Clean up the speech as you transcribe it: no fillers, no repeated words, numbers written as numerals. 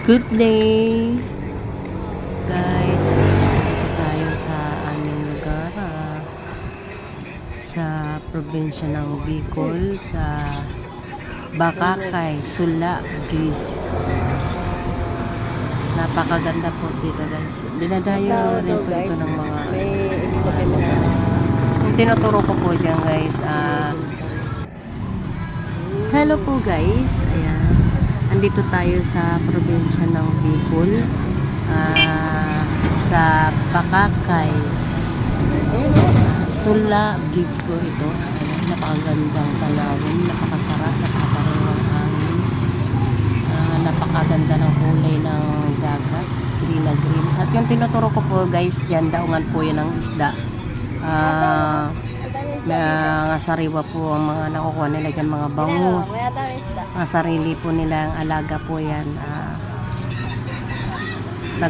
Good day! Guys, dito tayo sa aming lugar, sa probinsya ng Bicol, sa Bakakay, Sula Bridge. Napakaganda po dito guys. Dinadayo rin po ito ng mga artista. Yung tinuturo ko po dyan guys, hello po guys, ayan. Andito tayo sa probinsya ng Bicol, sa Bakakay, Sula Bridge po ito. Ayan, napakagandang tanawin, napakasariwang hangin, napakaganda ng kulay ng dagat, green na green. At yung tinuturo ko po guys, dyan daungan po yan ng isda. Mga sariwa po ang mga nakukuha nila dyan, mga bangus, mga sarili po nila, ang alaga po yan.